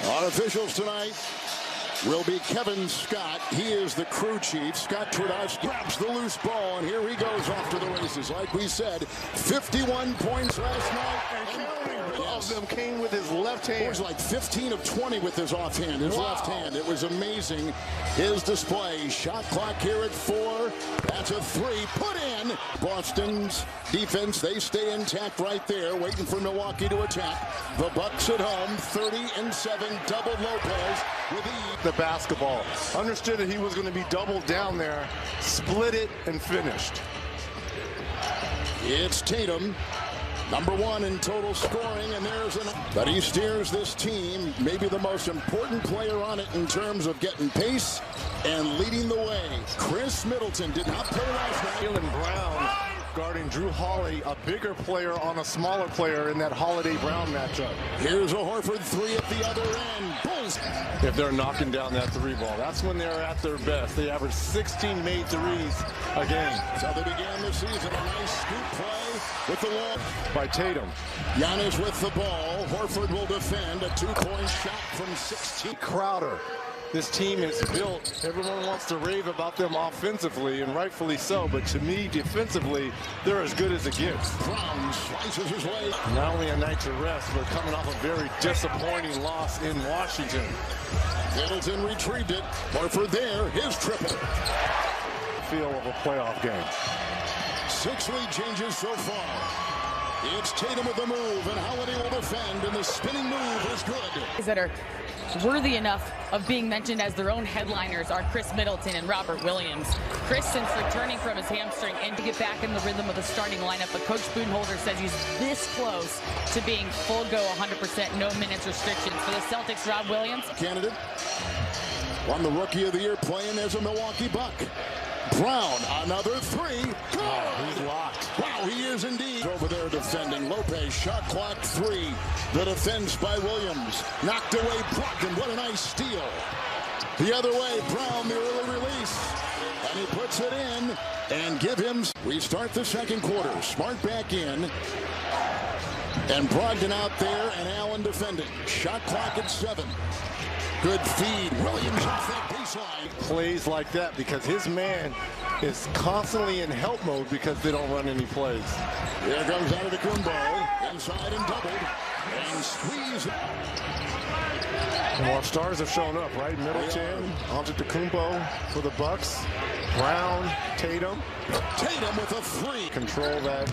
Our officials tonight will be Kevin Scott. He is the crew chief. Scott Twardowski grabs the loose ball, and here he goes off to the races. Like we said, 51 points last night. And counting. All of them came with his left hand. It was like 15 of 20 with his offhand, his left hand. It was amazing, his display. Shot clock here at 4. That's a 3. Put in. Boston's defense, they stay intact right there, waiting for Milwaukee to attack. The Bucks at home, 30-7, double Lopez with the basketball. Understood that he was going to be doubled down there, split it, and finished. It's Tatum, #1 in total scoring, and but he steers this team, maybe the most important player on it in terms of getting pace and leading the way. Chris Middleton did not play last night. Jaylen Brown guarding Drew Holiday, a bigger player on a smaller player in that Holiday-Brown matchup. Here's a Horford 3 at the other end. Bulls. If they're knocking down that 3 ball, that's when they're at their best. They average 16 made threes a game. So they began the season, a nice scoop play with the wall by Tatum. Giannis with the ball. Horford will defend a 2-point shot from 16. Crowder. This team is built. Everyone wants to rave about them offensively, and rightfully so. But to me, defensively, they're as good as it gets. Brown slices his way. Not only a night to rest, but coming off a very disappointing loss in Washington. Middleton retrieved it. Horford there, his triple. Feel of a playoff game. 6 lead changes so far. It's Tatum with the move, and Holiday will defend, and the spinning move is good. That are worthy enough of being mentioned as their own headliners are Chris Middleton and Robert Williams. Chris, since returning from his hamstring and to get back in the rhythm of the starting lineup, but Coach Budenholzer says he's this close to being full go 100%, no minutes restrictions. For the Celtics, Rob Williams. Candidate won the Rookie of the Year playing as a Milwaukee Buck. Brown, another 3. Oh, he's locked. Wow, he is indeed. Over there defending. Lopez, shot clock 3. The defense by Williams. Knocked away Brogdon. What a nice steal. The other way, Brown, the early release. And he puts it in. And give him. We start the second quarter. Smart back in. And Brogdon out there, and Allen defending. Shot clock at 7. Good feed. Williams off that baseline. Plays like that because his man is constantly in help mode because they don't run any plays. Here comes Antetokounmpo. Inside and doubled. And squeeze. More stars have shown up, right? Middleton, Antetokounmpo for the Bucks. Brown, Tatum. Tatum with a 3. Control that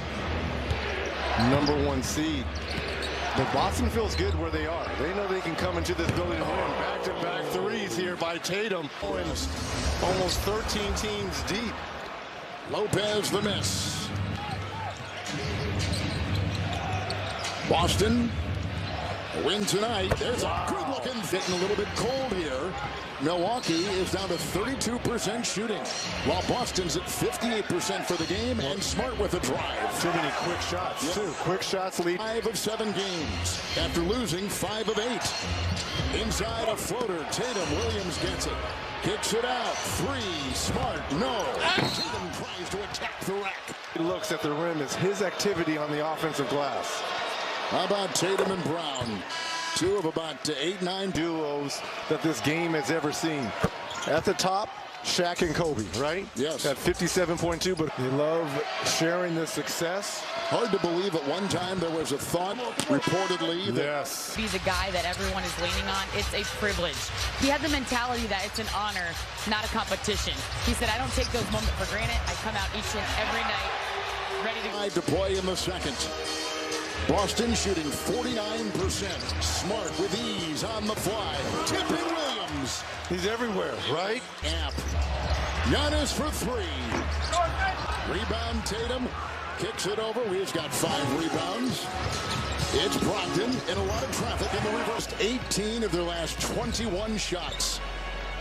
#1 seed. But Boston feels good where they are. They know they can come into this building and win. Back-to-back threes here by Tatum. Almost 13 teams deep. Lopez the miss. Boston win tonight. There's a good-looking, getting a little bit cold here. Milwaukee is down to 32% shooting, while Boston's at 58% for the game, and Smart with a drive. Too many quick shots, too. Quick shots lead. 5 of 7 games after losing 5 of 8. Inside a floater. Tatum, Williams gets it. Kicks it out. 3. Smart, no. Tatum tries to attack the rack. He looks at the rim as his activity on the offensive glass. How about Tatum and Brown? 2 of about 8-9 duos that this game has ever seen. At the top, Shaq and Kobe, right? Yes. At 57.2, but they love sharing the success. Hard to believe at one time there was a thought, reportedly, that yes. Be the guy that everyone is leaning on. It's a privilege. He had the mentality that it's an honor, not a competition. He said, I don't take those moments for granted. I come out each and every night ready to play in the second. Boston shooting 49%. Smart with ease on the fly. Tipping Williams. He's everywhere, right? Amp. Giannis for 3. Rebound Tatum. Kicks it over. He's got 5 rebounds. It's Brogdon in a lot of traffic in the reverse. 18 of their last 21 shots.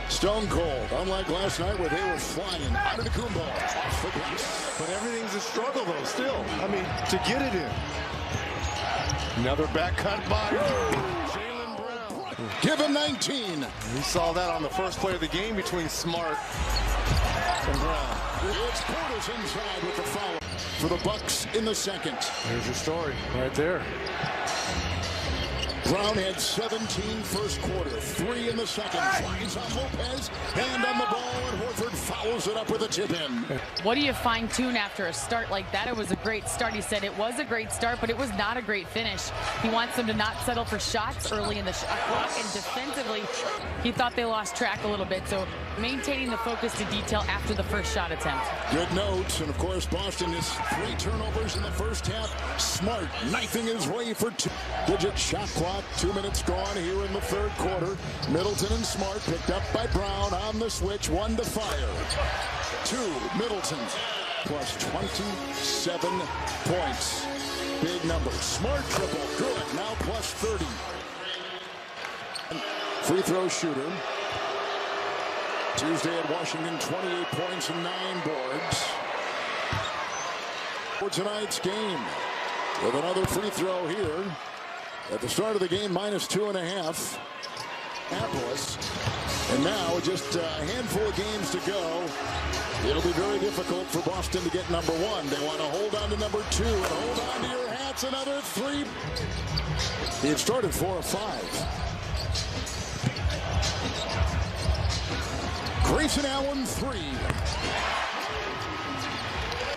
Stone cold, unlike last night where they were flying. Antetokounmpo off the glass. But everything's a struggle, though, still. I mean, to get it in. Another back cut by Jaylen Brown. Give him 19. We saw that on the first play of the game between Smart and Brown. It's Portis inside with the foul for the Bucks in the second. Here's your story right there. Brown had 17 first quarter, 3 in the second. Flies on Lopez, hand on the ball, and Horford follows it up with a tip-in. What do you fine-tune after a start like that? It was a great start. He said it was a great start, but it was not a great finish. He wants them to not settle for shots early in the shot clock, and defensively, he thought they lost track a little bit. So maintaining the focus to detail after the first shot attempt. Good notes, and of course, Boston is 3 turnovers in the first half. Smart knifing his way for 2-digit shot clock. 2 minutes gone here in the third quarter. Middleton and Smart picked up by Brown on the switch. 1 to fire. 2, Middleton plus 27 points. Big number. Smart triple. Good. Now plus 30. Free throw shooter. Tuesday at Washington, 28 points and 9 boards. For tonight's game, with another free throw here. At the start of the game, minus 2.5. Annapolis. And now just a handful of games to go. It'll be very difficult for Boston to get number 1. They want to hold on to number 2 and hold on to your hats. Another 3. He had started 4 of 5. Grayson Allen 3.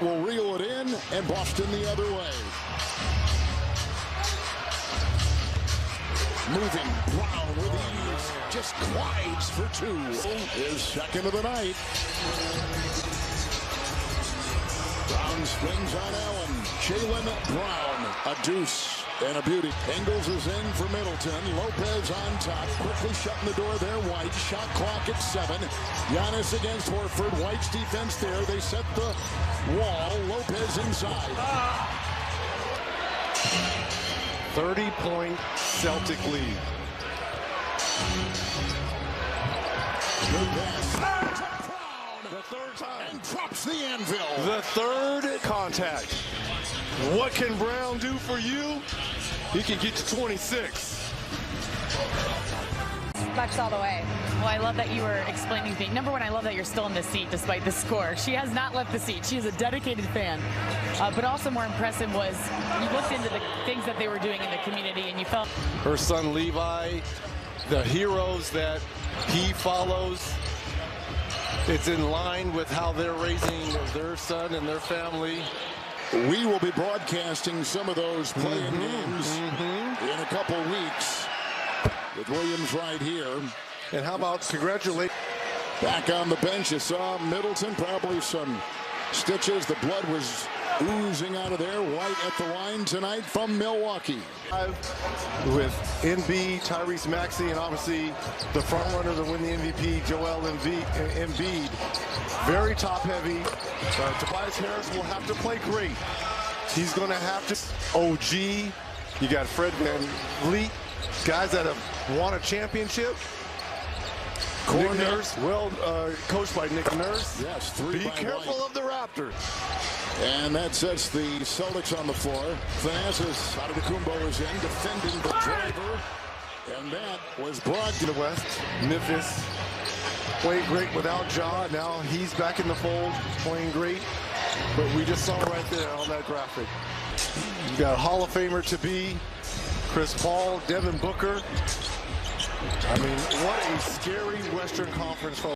Will reel it in, and Boston the other way. Moving, Brown with ease, just glides for 2. His second of the night. Brown swings on Allen. Jaylen Brown, a deuce and a beauty. Engels is in for Middleton. Lopez on top, quickly shutting the door there. White, shot clock at 7. Giannis against Horford. White's defense there. They set the wall. Lopez inside. 30-point Celtic lead. Good pass. The third time. And drops the anvil. The third contact. What can Brown do for you? He can get to 26. Bucks all the way. Well, I love that you were explaining things. Number one, I love that you're still in the seat despite the score. She has not left the seat. She is a dedicated fan. But also more impressive was you looked into the things that they were doing in the community and you felt... Her son Levi, the heroes that he follows, it's in line with how they're raising their son and their family. We will be broadcasting some of those playing games in a couple weeks with Williams right here. And how about congratulate? Back on the bench, you saw Middleton, probably some stitches. The blood was oozing out of there. White at the line tonight from Milwaukee. With Embiid, Tyrese Maxey, and obviously the front runner to win the MVP, Joel Embiid. Very top heavy. Tobias Harris will have to play great. He's going to have to. OG, you got Fred VanVleet, guys that have won a championship. Nick Nurse, well coached by Nick Nurse. Yes, 3 Be by careful White. of the Raptors. And that sets the Celtics on the floor. Thanasis Antetokounmpo is in, defending the driver. And that was brought To the West, Memphis played great without Ja. Now he's back in the fold, playing great. But we just saw right there on that graphic. You got Hall of Famer to be, Chris Paul, Devin Booker. I mean, what a scary Western Conference.